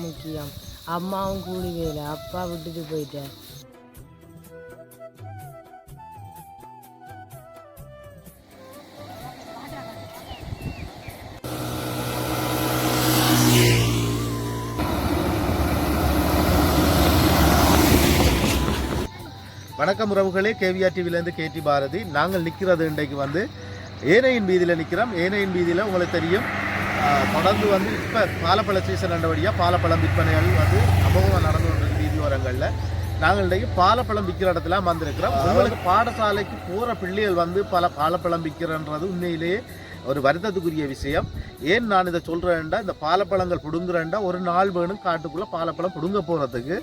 முக்கியம். அம்மாவும் கூலி வேலை, அப்பா விட்டுட்டு போயிட்டேன். வணக்கம் உறவுகளே, கேவிஆர் டிவிலேருந்து கேடி பாரதி. நாங்கள் நிற்கிறது இன்றைக்கு ஏனையின் வீதியில் நிற்கிறோம். ஏனையின் வீதியில் உங்களுக்கு தெரியும், தொடர்ந்து இப்போ பாலப்பழ சீசன் ரெண்டபடியாக பாலப்பழம் விற்பனைகள் அமோகமாக நடந்து கொண்டிருக்கு வீதி ஓரங்களில். நாங்கள் இன்றைக்கு பாலப்பழம் விற்கிற இடத்துல வந்திருக்கிறோம். உங்களுக்கு பாடசாலைக்கு போகிற பிள்ளைகள் பல பாலப்பழம் விற்கிறன்றது உண்மையிலேயே ஒரு வருத்தத்துக்குரிய விஷயம். ஏன் நான் இதை சொல்கிறேன்டா, இந்த பாலப்பழங்கள் பிடுங்குறேன்டா ஒரு நாள் வேணும். காட்டுக்குள்ளே பாலப்பழம் பிடுங்க போகிறதுக்கு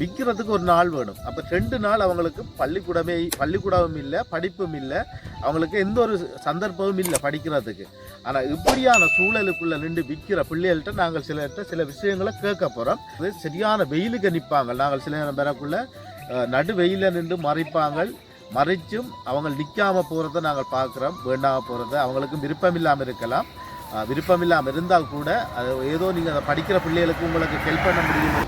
விற்கிறதுக்கு ஒரு நாள் வேணும். அப்போ 2 நாள் அவங்களுக்கு பள்ளிக்கூடமும் இல்லை, படிப்பும் இல்லை, அவங்களுக்கு எந்த ஒரு சந்தர்ப்பமும் இல்லை படிக்கிறதுக்கு. ஆனால் இப்படியான சூழலுக்குள்ளே நின்று விற்கிற பிள்ளைகள்கிட்ட நாங்கள் சில விஷயங்களை கேட்க போகிறோம். அது சரியான வெயிலுக்கு நிற்பாங்க. நாங்கள் சில நேரம் பெறக்குள்ள நடு வெயிலில் நின்று மறைச்சும் அவங்க நிற்காமல் போகிறத நாங்கள் பார்க்குறோம். வேண்டாமல் போகிறத அவங்களுக்கும் விருப்பம் இல்லாமல் இருக்கலாம். விருப்பம் இல்லாமல் இருந்தால் கூட அது ஏதோ நீங்கள் அதை படிக்கிற பிள்ளைகளுக்கு உங்களுக்கு ஹெல்ப் பண்ண முடியும்.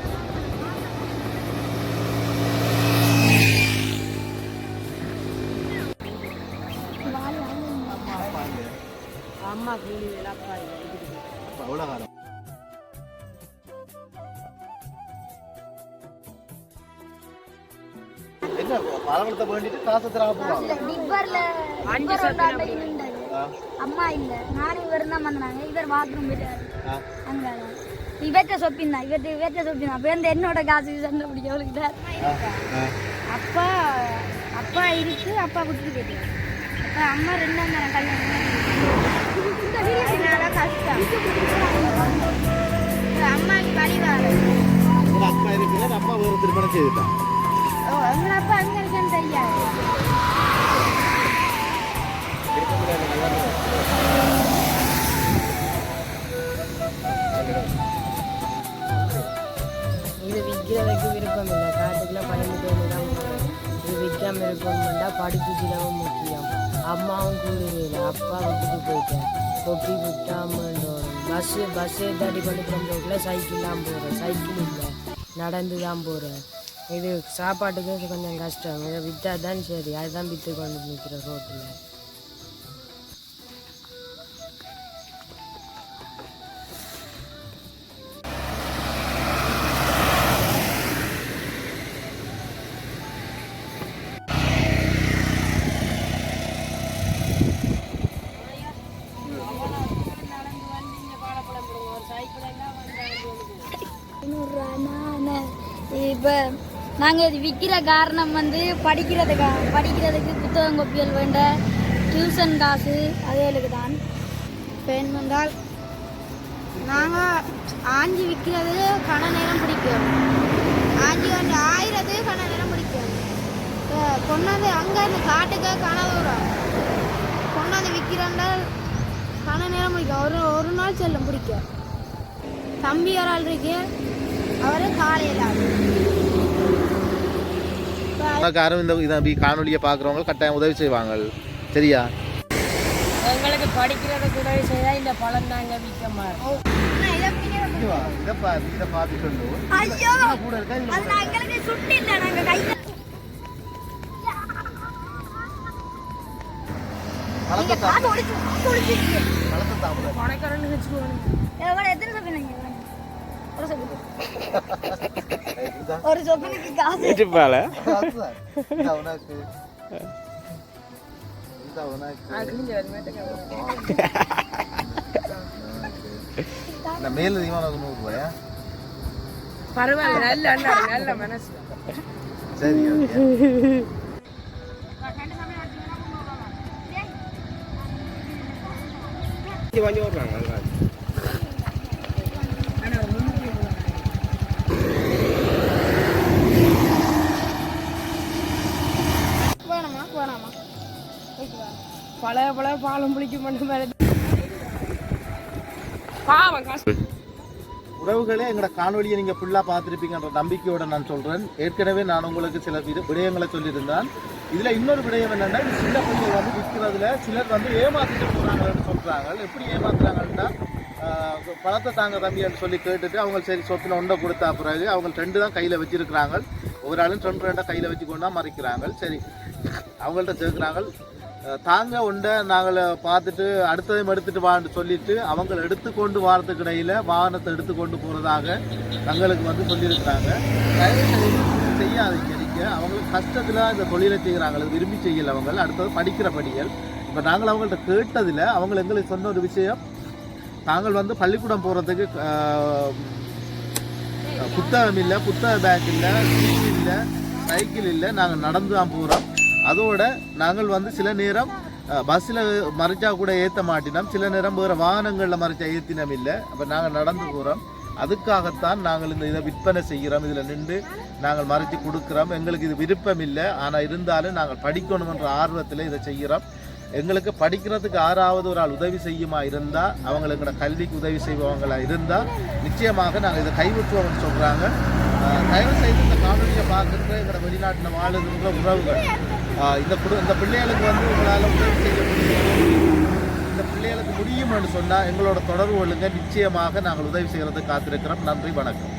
அம்மா கூலி வேலை, அவ்வளோ காலம் என்ன பாலப்பழத்தை வேண்டிட்டு காசு தராம போவாங்க. அம்மா இல்ல, நானும் இவர் தான் வந்தாங்க. இவர் பாத்ரூம் போயிட்டாரு. அங்க இவற்ற சொப்பின் தான், இவற்ற சொப்பின் அப்ப என்னோட காசு சண்டை பிடிக்க அவளுக்கு. அப்பா அப்பா இருக்கு, அப்பா விட்டுட்டு போயிட்டாரு. அப்ப அம்மா 2ஆம் தரம் கல்யாணம் கஷ்டம். அம்மாக்கு வழிவாரு அக்கா இருக்கிற அப்பா வேறு திருமணம் செய்துட்டான். எங்களை அப்பா அங்க இருக்கேன்னு தெரியாது. இது விற்கிறதுக்கு விருப்பம் இல்லை. காட்டுக்குள்ள பயந்துட்டு தான் போகிறேன். இது விற்காம இருக்கணும்னா படிப்பு சிலவும் முக்கியம். அம்மாவும் கூலி வேலை, அப்பா விட்டுட்டு போயிட்டேன். கொப்பி விட்டாமல் பஸ்ஸு தாடி கொண்டு போகிறதுக்குள்ள சைக்கிள் தான் போகிறேன். சைக்கிள் இல்லை, நடந்து தான் போகிறேன். இது சாப்பாட்டுக்கு கொஞ்சம் கஷ்டம். இதை விற்றா தான் சரி. அதுதான் விற்று கொண்டு நிற்கிறேன் ரோட்டில். இப்போ நாங்கள் இது விற்கிற காரணம் படிக்கிறதுக்கு புத்தகம் கோப்பியல் வேண்ட, டியூஷன் காசு அதுகளுக்கு தான். பெண் வந்தால் நாங்கள் ஆஞ்சி விற்கிறது கன நேரம் பிடிக்கும். ஆஞ்சி வந்து ஆயிரது கன நேரம் பிடிக்கும். கொண்டாந்து அங்கே இந்த காட்டுக்கு கன தூரம் கொண்டாந்து விற்கிறாண்டால் கன நேரம் பிடிக்கும். ஒரு நாள் செல்லும் பிடிக்கும். தம்பி ஒரு ஆள் இருக்கு, அவரு காலையில் இந்த காணொலியை பார்க்குறவங்க கட்டாயம் உதவி செய்வாங்க. சரியா? எங்களுக்கு படிக்கிறதுக்கு உதவி செய்தால் இந்த பழம் தாங்க விற்க மாட்டோம். ஒரு சொப்பனுக்கு காசு மேல 100 ரூபாயா? பரவாயில்ல, நல்ல மனசு. சரி, வாங்கி ஓடுறாங்க. பழைய பாலம் பிடிக்க மாட்டேன். பாவம் காசு. உறவுகளே, எங்களோட காணொலியை நீங்கள் ஃபுல்லாக பார்த்துருப்பீங்கன்ற நம்பிக்கையோட நான் சொல்கிறேன். ஏற்கனவே நான் உங்களுக்கு சில விடயங்களை சொல்லியிருந்தேன். இதில் இன்னொரு விடயம் என்னென்னா, சின்ன பிள்ளைகள் விற்கிறதுல சிலர் ஏமாற்றிட்டு போகிறாங்கன்னு சொல்கிறாங்க. எப்படி ஏமாத்துறாங்கன்னா, பணத்தை தாங்க தம்பின்னு சொல்லி கேட்டுட்டு அவங்க சரி சொத்துல ஒன்றை கொடுத்தா பிறகு அவங்க 2 தான் கையில் வச்சிருக்கிறாங்க. ஒரு ஆளும் 2 கையில் வச்சு கொண்டா மறைக்கிறாங்க. சரி அவங்கள்ட்ட சேர்க்குறாங்க தாங்க உண்டை நாங்கள் பார்த்துட்டு அடுத்ததையும் எடுத்துட்டு வான்னு சொல்லிட்டு அவங்க எடுத்துக்கொண்டு வாரத்துக்கு இடையில் வாகனத்தை எடுத்துக்கொண்டு போகிறதாக தங்களுக்கு வந்து சொல்லியிருக்கிறாங்க. தயவு செய்து செய்யாதீங்க. நீங்கள் அவங்களுக்கு கஷ்டத்தில் இந்த தொழிலை செய்கிறாங்க, விரும்பி செய்யலை. அவங்க அடுத்தது படிக்கிற படிகள். இப்போ நாங்கள் அவங்கள்ட்ட கேட்டதில் அவங்க எங்களுக்கு சொன்ன ஒரு விஷயம், நாங்கள் வந்து பள்ளிக்கூடம் போகிறதுக்கு புத்தகம் இல்லை, புத்தக பேக் இல்லை, சீட் இல்லை, சைக்கிள் இல்லை, நாங்கள் நடந்து தான் போகிறோம். அதோட நாங்கள் வந்து சில நேரம் பஸ்ஸில் மறைச்சா கூட ஏற்ற மாட்டினோம், சில நேரம் வேறு வாகனங்களில் மறைச்சா ஏற்றினோம் இல்லை. அப்போ நாங்கள் நடந்து போகிறோம். அதுக்காகத்தான் நாங்கள் இதை விற்பனை செய்கிறோம். இதில் நின்று நாங்கள் மறைச்சி கொடுக்குறோம். எங்களுக்கு இது விருப்பம் இல்லை, ஆனால் இருந்தாலும் நாங்கள் படிக்கணுமென்ற ஆர்வத்தில் இதை செய்கிறோம். எங்களுக்கு படிக்கிறதுக்கு 6வது ஒரு ஆள் உதவி செய்யுமா இருந்தால், அவங்களோட கல்விக்கு உதவி செய்பவங்களா இருந்தால் நிச்சயமாக நாங்கள் இதை கைவிட்டுவோம்னு சொல்கிறாங்க. தயவு செய்து இந்த காணொலியை பார்க்குற எங்களோட வெளிநாட்டில் வாழுகின்ற உறவுகள், இந்த பிள்ளைகளுக்கு வந்து உங்களால் உதவி செய்ய முடியும், இந்த பிள்ளைகளுக்கு முடியும்னு சொன்னால் எங்களோட தொடர்பு கொள்ளுங்க. நிச்சயமாக நாங்கள் உதவி செய்கிறதுக்கு காத்திருக்கிறோம். நன்றி, வணக்கம்.